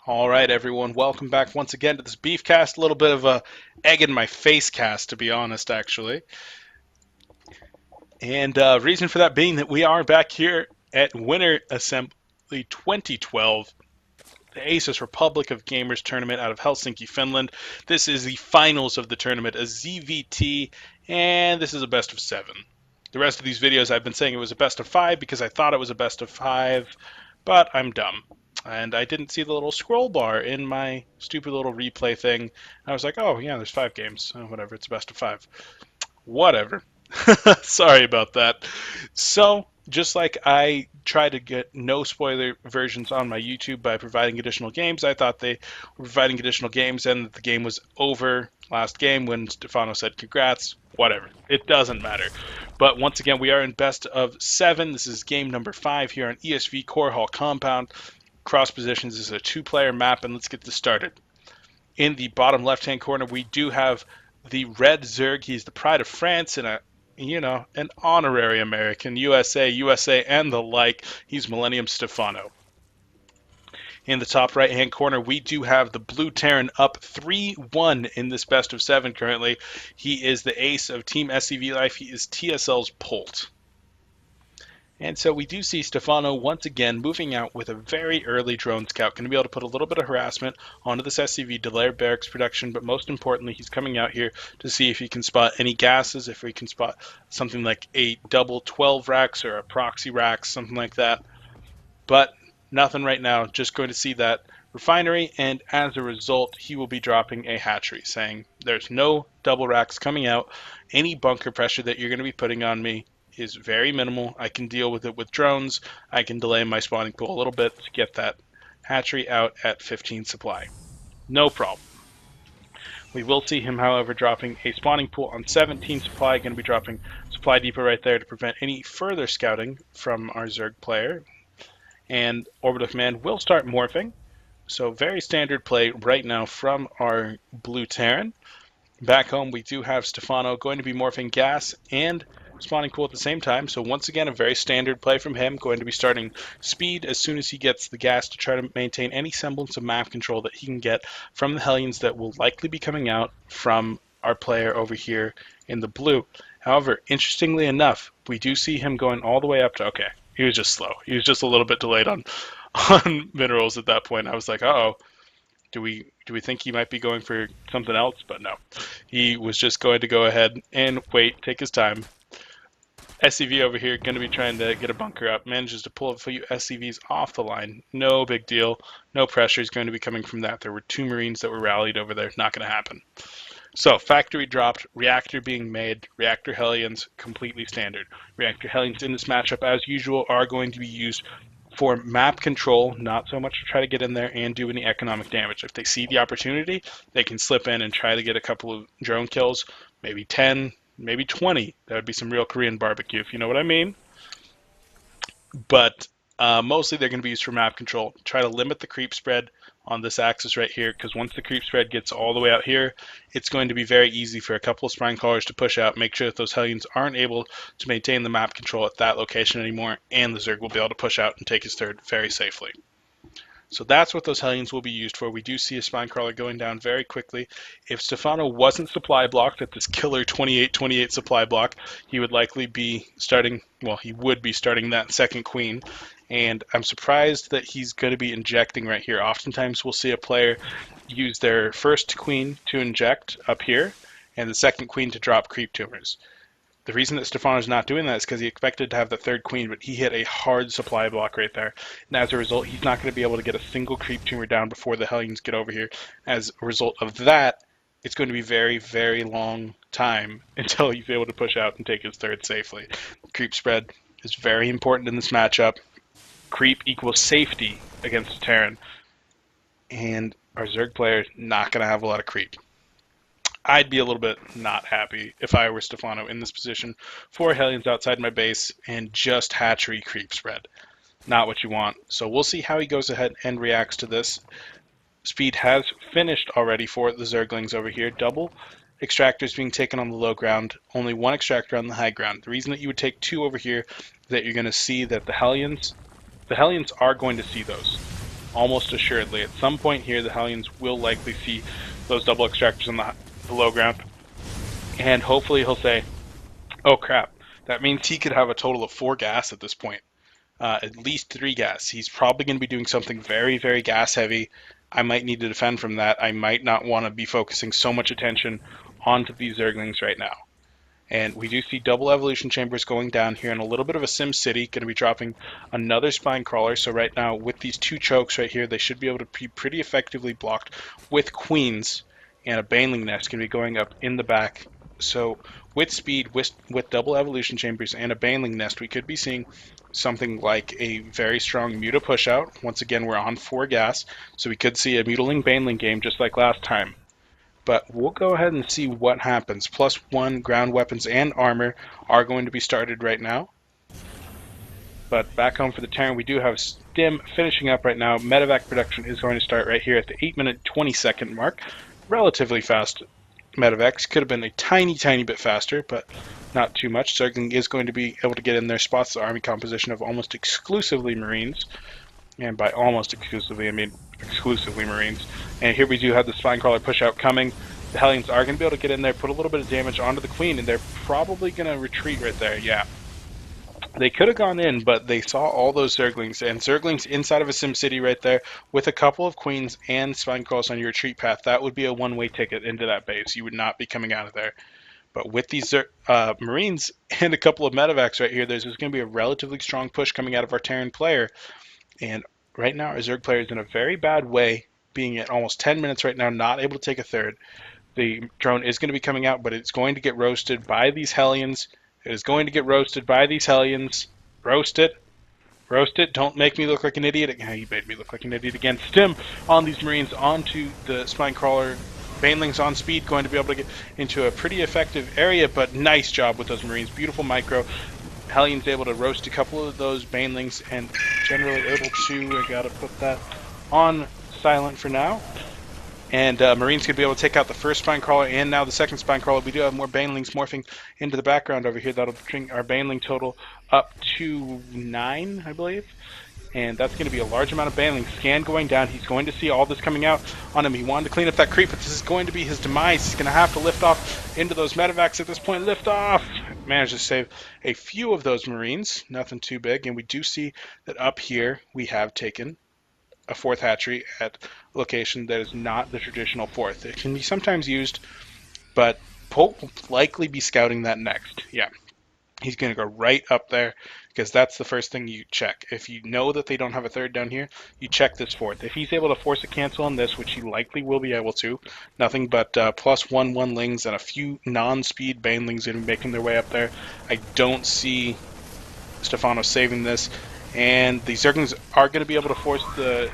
All right, everyone, welcome back once again to this beef cast. A little bit of a egg in my face cast, to be honest, actually. And reason for that being that we are back here at Winter Assembly 2012, the Asus Republic of Gamers tournament out of Helsinki, Finland. This is the finals of the tournament, a ZVT, and this is a best of 7. The rest of these videos I've been saying it was a best of 5 because I thought it was a best of 5, but I'm dumb. And I didn't see the little scroll bar in my stupid little replay thing. I was like, oh, yeah, there's 5 games. Oh, whatever, it's a best of 5. Whatever. Sorry about that. So, just like I try to get no spoiler versions on my YouTube by providing additional games, I thought they were providing additional games and the game was over last game when Stephano said congrats. Whatever. It doesn't matter. But once again, we are in best of 7. This is game number 5 here on ESV Core Hall Compound. Cross positions is a 2-player map, and let's get this started. In the bottom left-hand corner, we do have the red Zerg. He's the pride of France and an honorary American, USA, and the like. He's mil.Stephano. In the top right-hand corner, we do have the blue Terran up 3-1 in this best of 7 currently. He is the ace of Team SCV Life. He is TSL.Polt. And so we do see Stephano once again moving out with a very early drone scout. Going to be able to put a little bit of harassment onto this SCV, delay barracks production, but most importantly, he's coming out here to see if he can spot any gases, if he can spot something like a double 12 racks or a proxy racks, something like that. But nothing right now, just going to see that refinery, and as a result, he will be dropping a hatchery, saying there's no double racks coming out. Any bunker pressure that you're going to be putting on me is very minimal. I can deal with it with drones. I can delay my spawning pool a little bit to get that hatchery out at 15 supply. No problem. We will see him, however, dropping a spawning pool on 17 supply. Going to be dropping supply depot right there to prevent any further scouting from our Zerg player. And Orbital Command will start morphing. So very standard play right now from our blue Terran. Back home, we do have Stephano going to be morphing gas and spawning pool at the same time. So once again, a very standard play from him, going to be starting speed as soon as he gets the gas to try to maintain any semblance of map control that he can get from the Hellions that will likely be coming out from our player over here in the blue. However, interestingly enough, we do see him going all the way up to, okay, he was just slow. He was just a little bit delayed on minerals at that point. I was like, uh-oh. Do we think he might be going for something else? But no. He was just going to go ahead and wait, take his time. SCV over here going to be trying to get a bunker up. Manages to pull a few SCVs off the line. No big deal. No pressure is going to be coming from that. There were 2 Marines that were rallied over there. Not going to happen. So, factory dropped, reactor being made, reactor Hellions, completely standard. Reactor Hellions in this matchup, as usual, are going to be used for map control, not so much to try to get in there and do any economic damage. If they see the opportunity, they can slip in and try to get a couple of drone kills, maybe 10, maybe 20. That would be some real Korean barbecue, if you know what I mean. But mostly they're going to be used for map control. Try to limit the creep spread on this axis right here, because once the creep spread gets all the way out here, it's going to be very easy for a couple of spine callers to push out, make sure that those Hellions aren't able to maintain the map control at that location anymore, and the Zerg will be able to push out and take his third very safely. So that's what those Hellions will be used for. We do see a spine crawler going down very quickly. If Stephano wasn't supply blocked at this killer 28-28 supply block, he would likely be starting, well, he would be starting that second queen. And I'm surprised that he's going to be injecting right here. Oftentimes we'll see a player use their first queen to inject up here, and the second queen to drop creep tumors. The reason that Stephano's not doing that is because he expected to have the third queen, but he hit a hard supply block right there. And as a result, he's not going to be able to get a single creep tumor down before the Hellions get over here. As a result of that, it's going to be very, very long time until he's able to push out and take his third safely. Creep spread is very important in this matchup. Creep equals safety against a Terran. And our Zerg player is not going to have a lot of creep. I'd be a little bit not happy if I were Stephano in this position. 4 Hellions outside my base and just hatchery creep spread. Not what you want. So we'll see how he goes ahead and reacts to this. Speed has finished already for the Zerglings over here. Double extractors being taken on the low ground. Only 1 extractor on the high ground. The reason that you would take 2 over here is that you're going to see that the Hellions are going to see those. almost assuredly. At some point here, the Hellions will likely see those double extractors on the low ground, and hopefully he'll say, oh crap, that means he could have a total of 4 gas at this point. At least 3 gas. He's probably going to be doing something very, very gas heavy. I might need to defend from that. I might not want to be focusing so much attention onto these Zerglings right now. And we do see double evolution chambers going down here, and a little bit of a Sim City going to be dropping another spine crawler. So right now, with these 2 chokes right here, they should be able to be pretty effectively blocked with queens, and a baneling nest going to be going up in the back. So with speed, with double evolution chambers and a baneling nest, we could be seeing something like a very strong Muta push out. Once again, we're on 4 gas, so we could see a Mutaling baneling game just like last time. But we'll go ahead and see what happens. +1 ground weapons and armor are going to be started right now. But back home for the Terran, we do have Stim finishing up right now. Medevac production is going to start right here at the 8-minute 20-second mark. Relatively fast medevacs. Could have been a tiny bit faster, but not too much. Zergling is going to be able to get in their spots. The army composition of almost exclusively Marines. And by almost exclusively, I mean exclusively Marines. And here we do have the Spinecrawler push out coming. The Hellions are going to be able to get in there, put a little bit of damage onto the Queen, and they're probably going to retreat right there, yeah. They could have gone in, but they saw all those Zerglings, and Zerglings inside of a Sim City right there, with a couple of Queens and Spinecrawlers on your retreat path. That would be a one-way ticket into that base. You would not be coming out of there. But with these Marines and a couple of medevacs right here, there's going to be a relatively strong push coming out of our Terran player. And right now, our Zerg player is in a very bad way, being at almost 10 minutes right now, not able to take a third. The drone is going to be coming out, but it's going to get roasted by these Hellions. It is going to get roasted by these Hellions. Roast it. Roast it. Don't make me look like an idiot. Yeah, you made me look like an idiot again. Stim on these Marines onto the Spine Crawler. Banelings on speed, going to be able to get into a pretty effective area, but nice job with those Marines. Beautiful micro. Hellions able to roast a couple of those Banelings and generally able to, I gotta put that on silent for now. And Marines could be able to take out the first Spine Crawler and now the second Spine Crawler. We do have more Banelings morphing into the background over here. That'll bring our Baneling total up to 9, I believe. And that's going to be a large amount of Baneling. Scan going down. He's going to see all this coming out on him. He wanted to clean up that creep, but this is going to be his demise. He's going to have to lift off into those medevacs at this point. Lift off! Managed to save a few of those Marines. Nothing too big. And we do see that up here we have taken a 4th hatchery at a location that is not the traditional 4th. It can be sometimes used, but Polt will likely be scouting that next. Yeah. He's going to go right up there because that's the first thing you check. If you know that they don't have a 3rd down here, you check this 4th. If he's able to force a cancel on this, which he likely will be able to, nothing but +1 lings and a few non-speed banelings going to be making their way up there. I don't see Stephano saving this, and the Zerglings are going to be able to force the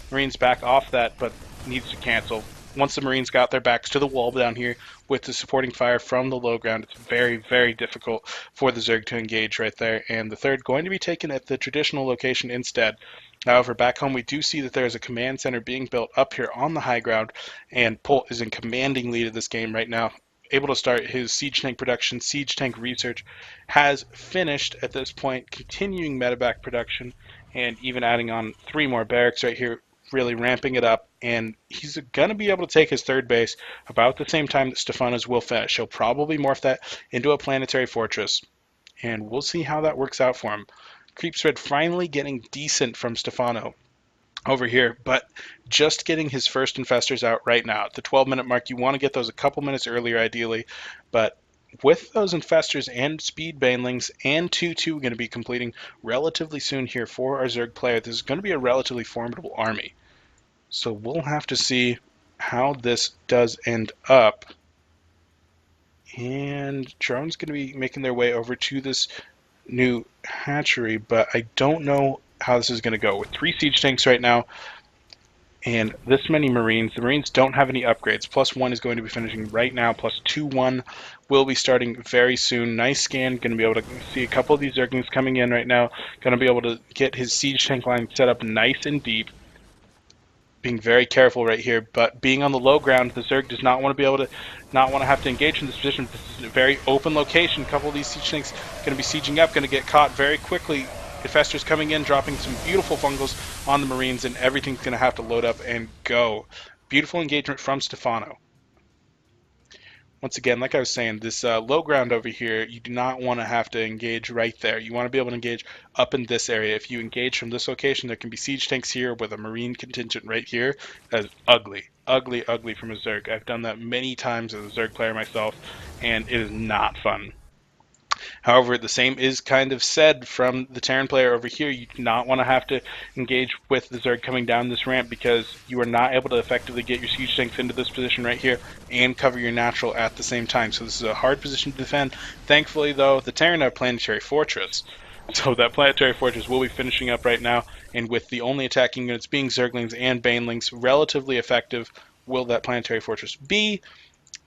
Marines back off that, but needs to cancel. Once the Marines got their backs to the wall down here with the supporting fire from the low ground, it's very, very difficult for the Zerg to engage right there. And the 3rd going to be taken at the traditional location instead. However, back home we do see that there is a command center being built up here on the high ground, and Polt is in commanding lead of this game right now. Able to start his siege tank production, siege tank research has finished at this point, continuing medevac production, and even adding on 3 more barracks right here, really ramping it up, and he's going to be able to take his 3rd base about the same time that Stephano's will finish. He'll probably morph that into a planetary fortress, and we'll see how that works out for him. Creep spread finally getting decent from Stephano over here, but just getting his first infestors out right now. At the 12-minute mark, you want to get those a couple minutes earlier ideally, but with those infestors and speed banelings and 2-2 going to be completing relatively soon here for our Zerg player, this is going to be a relatively formidable army. So we'll have to see how this does end up. And drone's going to be making their way over to this new hatchery, but I don't know how this is going to go. With 3 siege tanks right now and this many Marines, the Marines don't have any upgrades. +1 is going to be finishing right now. +2-1 will be starting very soon. Nice scan. Going to be able to see a couple of these Zerglings coming in right now. Going to be able to get his siege tank line set up nice and deep. Being very careful right here, but being on the low ground, the Zerg does not want to be able to, not want to have to engage in this position. This is a very open location. A couple of these siege tanks going to be sieging up, going to get caught very quickly, Infestors coming in, dropping some beautiful fungals on the Marines, and everything's going to have to load up and go. Beautiful engagement from Stephano. Once again, like I was saying, this low ground over here, you do not want to have to engage right there. You want to be able to engage up in this area. If you engage from this location, there can be siege tanks here with a Marine contingent right here. That is ugly. Ugly, ugly from a Zerg. I've done that many times as a Zerg player myself, and it is not fun. However, the same is kind of said from the Terran player over here. You do not want to have to engage with the Zerg coming down this ramp because you are not able to effectively get your siege tanks into this position right here and cover your natural at the same time. So this is a hard position to defend. Thankfully, though, the Terran have Planetary Fortress. So that Planetary Fortress will be finishing up right now, and with the only attacking units being Zerglings and Banelings, relatively effective will that Planetary Fortress be.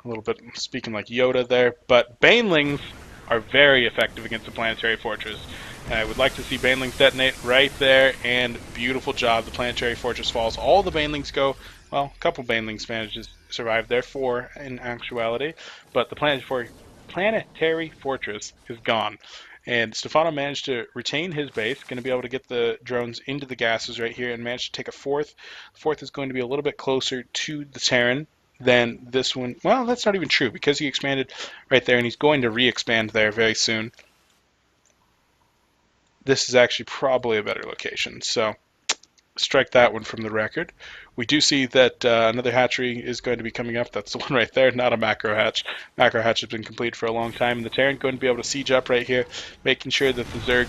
A little bit speaking like Yoda there, but Banelings are very effective against the Planetary Fortress. And I would like to see Banelings detonate right there, and beautiful job. The Planetary Fortress falls. All the Banelings go, well, a couple Banelings manages to survive there, 4 in actuality, but the Planetary Fortress is gone. And Stephano managed to retain his base, going to be able to get the drones into the gases right here, and managed to take a fourth. The fourth is going to be a little bit closer to the Terran than this one. Well, that's not even true because he expanded right there, and he's going to re-expand there very soon. This is actually probably a better location, so strike that one from the record. We do see that another hatchery is going to be coming up. That's the one right there, not a macro hatch. Macro hatch has been complete for a long time, and the Terran going to be able to siege up right here, making sure that the Zerg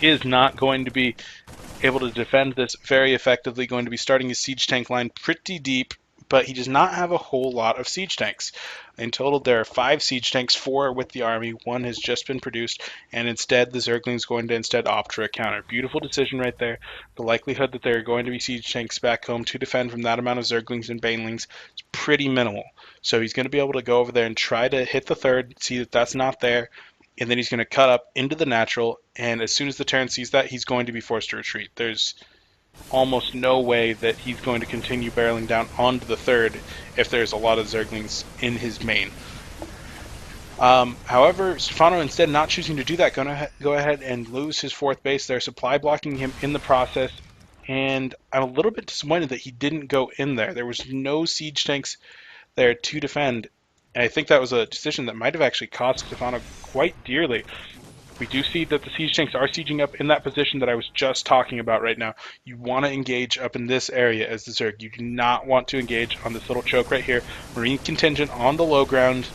is not going to be able to defend this very effectively. Going to be starting his siege tank line pretty deep, but he does not have a whole lot of siege tanks. In total, there are 5 siege tanks, 4 with the army, 1 has just been produced, and instead the Zergling is going to instead opt for a counter. Beautiful decision right there. The likelihood that there are going to be siege tanks back home to defend from that amount of Zerglings and Banelings is pretty minimal. So he's going to be able to go over there and try to hit the third, see that that's not there, and then he's going to cut up into the natural, and as soon as the Terran sees that, he's going to be forced to retreat. There's almost no way that he's going to continue barreling down onto the third if there's a lot of Zerglings in his main. However, Stephano instead not choosing to do that, going to go ahead and lose his fourth base. They're supply blocking him in the process, and I'm a little bit disappointed that he didn't go in there. There was no siege tanks there to defend, and I think that was a decision that might have actually cost Stephano quite dearly. We do see that the siege tanks are sieging up in that position that I was just talking about right now. You want to engage up in this area as the Zerg. You do not want to engage on this little choke right here. Marine contingent on the low ground.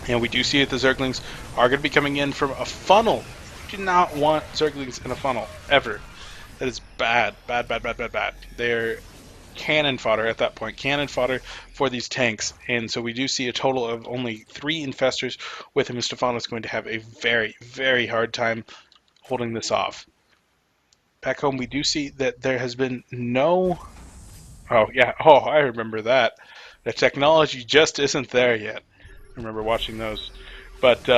And we do see that the Zerglings are going to be coming in from a funnel. You do not want Zerglings in a funnel, ever. That is bad. Bad, bad, bad, bad, bad. They're cannon fodder at that point, cannon fodder for these tanks, and so we do see a total of only 3 infestors with him, and Stephano is going to have a very, very hard time holding this off. Back home, we do see that there has been no... Oh, yeah, oh, I remember that. The technology just isn't there yet. I remember watching those. But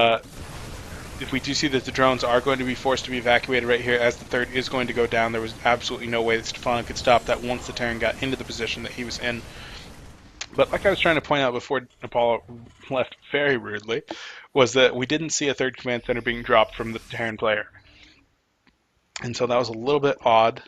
if we do see that the drones are going to be forced to be evacuated right here as the third is going to go down, there was absolutely no way that Stephano could stop that once the Terran got into the position that he was in. But like I was trying to point out before Apollo left very rudely, was that we didn't see a third command center being dropped from the Terran player. And so that was a little bit odd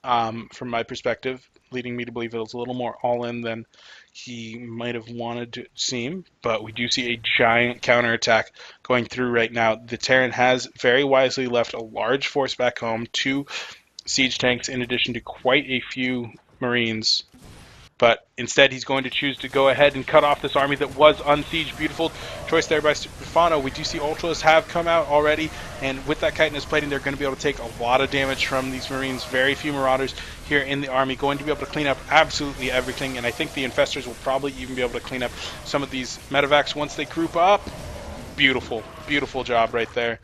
from my perspective, leading me to believe it was a little more all-in than he might have wanted to seem. But we do see a giant counterattack going through right now. The Terran has very wisely left a large force back home, 2 siege tanks in addition to quite a few Marines. But instead, he's going to choose to go ahead and cut off this army that was unsieged. Beautiful choice there by Stephano. We do see Ultras have come out already, and with that chitinous plating, they're going to be able to take a lot of damage from these Marines. Very few Marauders here in the army, going to be able to clean up absolutely everything, and I think the Infestors will probably even be able to clean up some of these medevacs once they group up. Beautiful, beautiful job right there.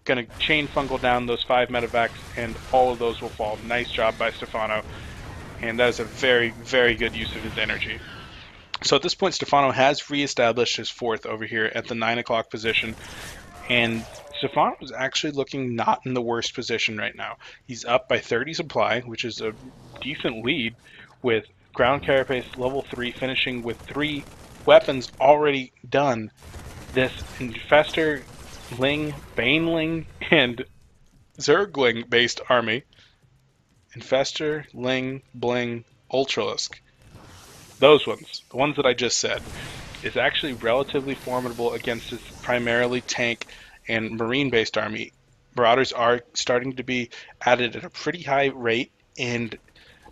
Going to chain fungal down those 5 medevacs, and all of those will fall. Nice job by Stephano. And that is a very, very good use of his energy. So at this point, Stephano has reestablished his fourth over here at the 9 o'clock position. And Stephano is actually looking not in the worst position right now. He's up by 30 supply, which is a decent lead, with ground carapace level 3 finishing with 3 weapons already done. This Infestor, Ling, Baneling, and Zergling-based army, Infestor, Ling, Bling, Ultralisk. Those ones, the ones that I just said, is actually relatively formidable against its primarily tank and marine-based army. Marauders are starting to be added at a pretty high rate, and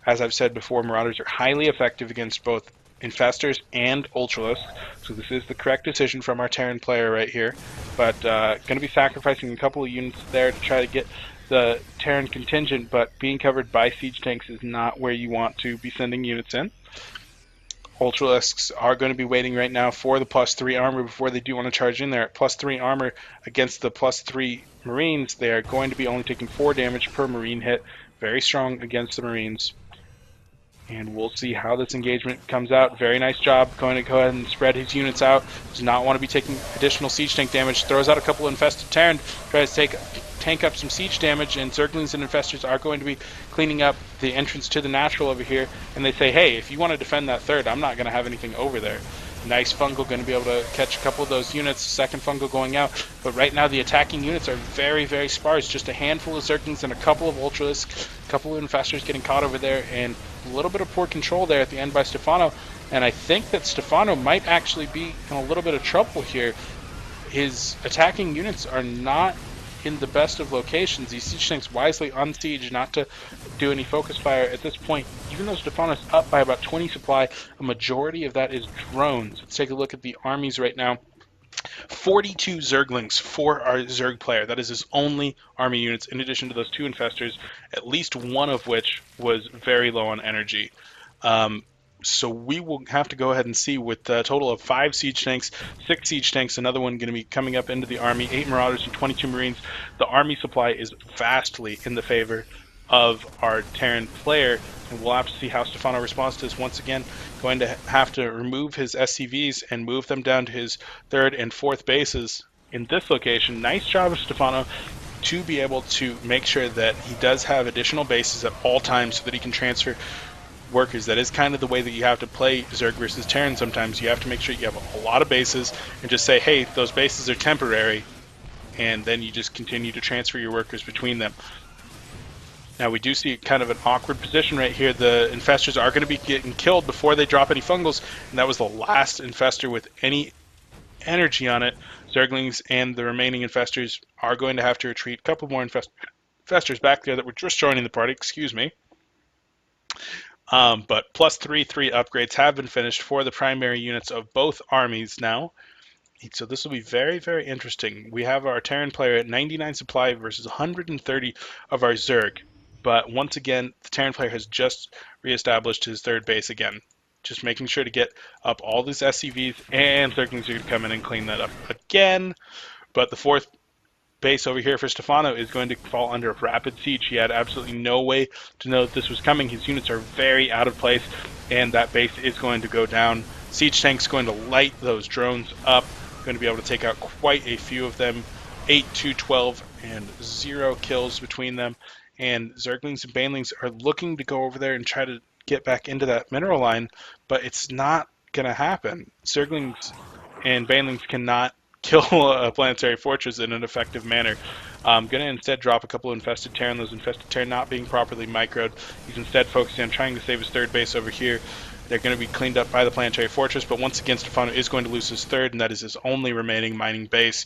as I've said before, Marauders are highly effective against both Infestors and Ultralisks, so this is the correct decision from our Terran player right here. But going to be sacrificing a couple of units there to try to get the Terran contingent, but being covered by siege tanks is not where you want to be sending units in. Ultralisks are going to be waiting right now for the +3 armor before they do want to charge in there. At +3 armor against the +3 Marines, they are going to be only taking 4 damage per Marine hit. Very strong against the Marines. And we'll see how this engagement comes out. Very nice job. Going to go ahead and spread his units out. Does not want to be taking additional siege tank damage. Throws out a couple of infested Terran. Tries to tank up some siege damage. And Zerglings and Infestors are going to be cleaning up the entrance to the natural over here. And they say, hey, if you want to defend that third, I'm not going to have anything over there. Nice fungal, going to be able to catch a couple of those units. Second fungal going out. But right now the attacking units are very, very sparse. Just a handful of Zerglings and a couple of Ultralisks. A couple of Infestors getting caught over there. And a little bit of poor control there at the end by Stephano. And I think that Stephano might actually be in a little bit of trouble here. His attacking units are not in the best of locations. These siege tanks wisely on siege not to do any focus fire at this point. Even though Stephano's up by about 20 supply, a majority of that is drones. Let's take a look at the armies right now. 42 Zerglings for our Zerg player. That is his only army units, in addition to those 2 Infestors, at least one of which was very low on energy. So we will have to go ahead and see, with a total of 5 siege tanks, 6 siege tanks, another one going to be coming up into the army, 8 Marauders and 22 Marines. The army supply is vastly in the favor of our Terran player, and we'll have to see how Stephano responds to this. Once again, going to have to remove his SCVs and move them down to his 3rd and 4th bases in this location. Nice job of Stephano to be able to make sure that he does have additional bases at all times so that he can transfer workers. That is kind of the way that you have to play Zerg versus Terran sometimes. You have to make sure you have a lot of bases and just say, hey, those bases are temporary, and then you just continue to transfer your workers between them. Now we do see kind of an awkward position right here. The Infestors are going to be getting killed before they drop any fungals, and that was the last Infestor with any energy on it. Zerglings and the remaining Infestors are going to have to retreat. A couple more Infestors back there that were just joining the party, excuse me. But +3 upgrades have been finished for the primary units of both armies now. So this will be very, very interesting. We have our Terran player at 99 supply versus 130 of our Zerg. But once again, the Terran player has just reestablished his 3rd base again. Just making sure to get up all these SCVs, and Zerglings are going to come in and clean that up again. But the 4th base over here for Stephano is going to fall under rapid siege. He had absolutely no way to know that this was coming. His units are very out of place, and that base is going to go down. Siege tank's going to light those drones up. Going to be able to take out quite a few of them. 8 to 12 and 0 kills between them. And Zerglings and Banelings are looking to go over there and try to get back into that mineral line, but it's not going to happen. Zerglings and Banelings cannot kill a planetary fortress in an effective manner. I'm going to instead drop a couple of infested Terran. Those infested Terran not being properly microed. He's instead focusing on trying to save his 3rd base over here. They're going to be cleaned up by the planetary fortress, but once again, Stephano is going to lose his 3rd, and that is his only remaining mining base.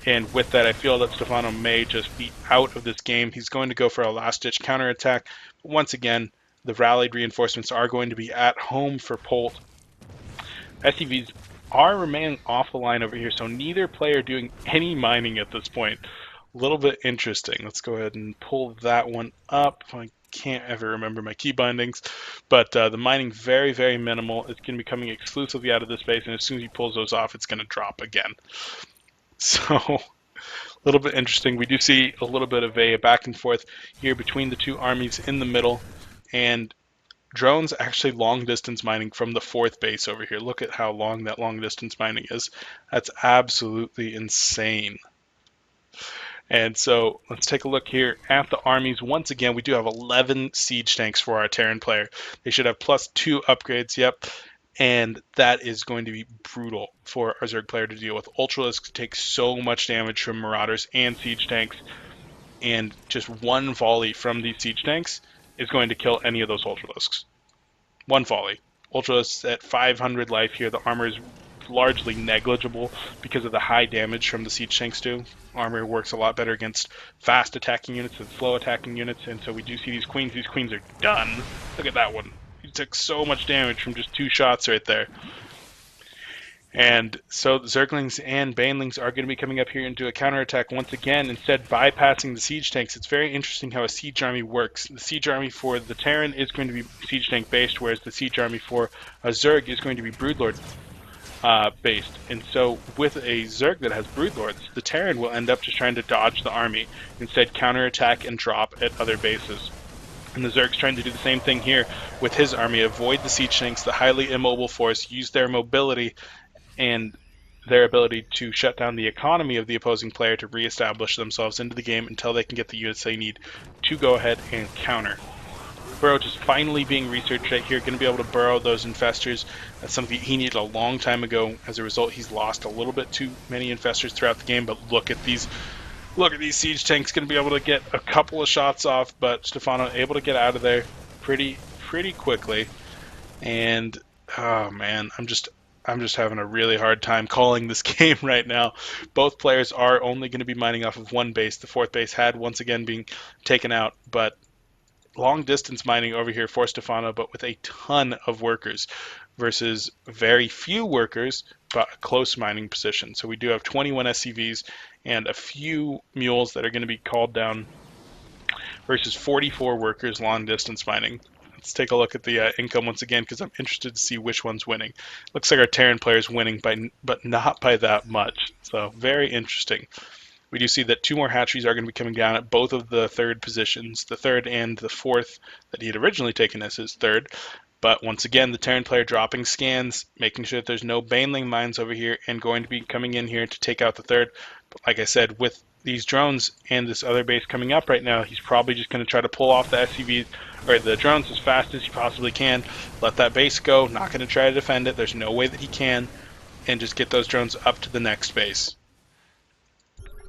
And with that, I feel that Stephano may just be out of this game. He's going to go for a last-ditch counterattack. But once again, the rallied reinforcements are going to be at home for Polt. SCVs are remaining off the line over here, so neither player doing any mining at this point. A little bit interesting. Let's go ahead and pull that one up. I can't ever remember my key bindings, but the mining very, very minimal. It's going to be coming exclusively out of this base, and as soon as he pulls those off, it's going to drop again. So a little bit interesting. We do see a little bit of a back and forth here between the 2 armies in the middle, and drones actually long distance mining from the 4th base over here. Look at how long that long distance mining is. That's absolutely insane. And so let's take a look here at the armies. Once again, we do have 11 siege tanks for our Terran player. They should have +2 upgrades, yep. And that is going to be brutal for our Zerg player to deal with. Ultralisks take so much damage from Marauders and siege tanks. and just one volley from these siege tanks is going to kill any of those Ultralisks. One volley. Ultralisks at 500 life here. The armor is largely negligible because of the high damage from the siege tanks do. Armor works a lot better against fast attacking units than slow attacking units, and so we do see these queens. These queens are done. Look at that one. He took so much damage from just 2 shots right there. And so the Zerglings and Banelings are going to be coming up here into a counterattack once again, instead bypassing the siege tanks. It's very interesting how a siege army works. The siege army for the Terran is going to be siege tank based, whereas the siege army for a Zerg is going to be Broodlord based. And so with a Zerg that has Broodlords, the Terran will end up just trying to dodge the army, instead counterattack and drop at other bases. And the Zerg's trying to do the same thing here with his army, avoid the siege tanks, the highly immobile force, use their mobility and their ability to shut down the economy of the opposing player to reestablish themselves into the game until they can get the units they need to go ahead and counter. Burrow just finally being researched right here, going to be able to burrow those infestors. That's something he needed a long time ago. As a result, he's lost a little bit too many infestors throughout the game, but look at these siege tanks. Going to be able to get a couple of shots off, but Stephano able to get out of there pretty quickly. And oh man, I'm just having a really hard time calling this game right now. Both players are only going to be mining off of one base. The 4th base had once again being taken out, but long distance mining over here for Stephano, but with a ton of workers versus very few workers, but a close mining position. So we do have 21 SCVs and a few mules that are going to be called down versus 44 workers long distance mining. Let's take a look at the income once again, because I'm interested to see which one's winning. Looks like our Terran player is winning, but not by that much. So very interesting. We do see that 2 more hatcheries are going to be coming down at both of the 3rd positions, the 3rd and the 4th that he had originally taken as his 3rd. But once again, the Terran player dropping scans, making sure that there's no Baneling mines over here, and going to be coming in here to take out the 3rd. But like I said, with these drones and this other base coming up right now, he's probably just going to try to pull off the SCVs or the drones as fast as he possibly can. Let that base go. Not going to try to defend it. There's no way that he can. And just get those drones up to the next base.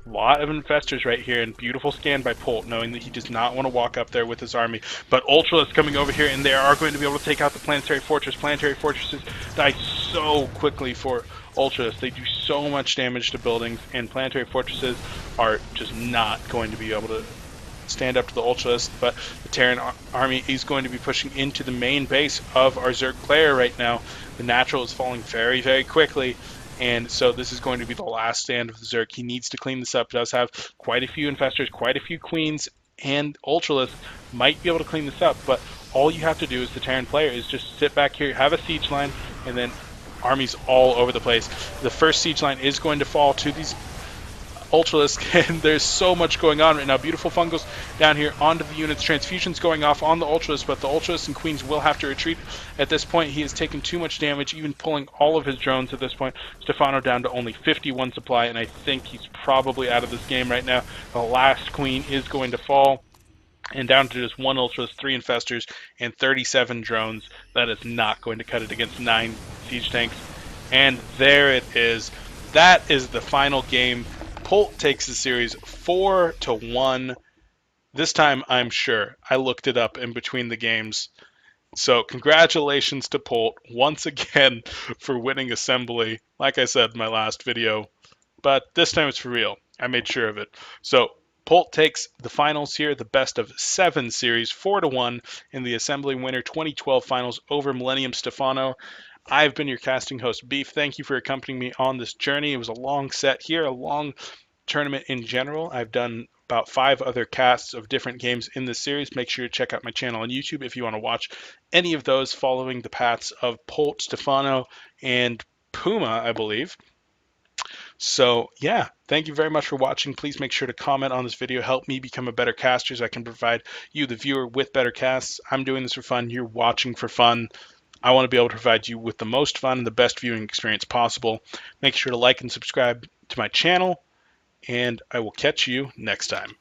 A lot of infestors right here, and beautiful scan by Polt, knowing that he does not want to walk up there with his army. But Ultra is coming over here, and they are going to be able to take out the Planetary Fortress. Planetary Fortresses die so quickly for Ultras. They do so much damage to buildings, and Planetary Fortresses are just not going to be able to stand up to the Ultras. But the Terran army is going to be pushing into the main base of our Zerg player right now. The natural is falling very quickly. And so this is going to be the last stand of the Zerg. He needs to clean this up. Does have quite a few infestors, quite a few queens, and Ultralists might be able to clean this up. But all you have to do as the Terran player is just sit back here, have a siege line, and then armies all over the place. The first siege line is going to fall to these Ultralisk, and there's so much going on right now. Beautiful fungals down here onto the units. Transfusions going off on the Ultralisk, but the Ultralisk and Queens will have to retreat at this point. He has taken too much damage, even pulling all of his drones at this point. Stephano down to only 51 supply, and I think he's probably out of this game right now. The last Queen is going to fall, and down to just 1 Ultras, 3 Infestors, and 37 drones. That is not going to cut it against 9 Siege Tanks. And there it is. That is the final game. Polt takes the series 4-1. This time, I'm sure. I looked it up in between the games. So congratulations to Polt once again for winning Assembly. Like I said in my last video. But this time it's for real. I made sure of it. So Polt takes the finals here, the best of 7 series, 4-1 in the Assembly Winter 2012 finals over mil.Stephano. I've been your casting host, Beef. Thank you for accompanying me on this journey. It was a long set here, a long tournament in general. I've done about 5 other casts of different games in this series. Make sure to check out my channel on YouTube if you want to watch any of those following the paths of Polt, Stephano, and Puma, I believe. So yeah, thank you very much for watching. Please make sure to comment on this video. Help me become a better caster so I can provide you, the viewer, with better casts. I'm doing this for fun. You're watching for fun. I want to be able to provide you with the most fun and the best viewing experience possible. Make sure to like and subscribe to my channel, and I will catch you next time.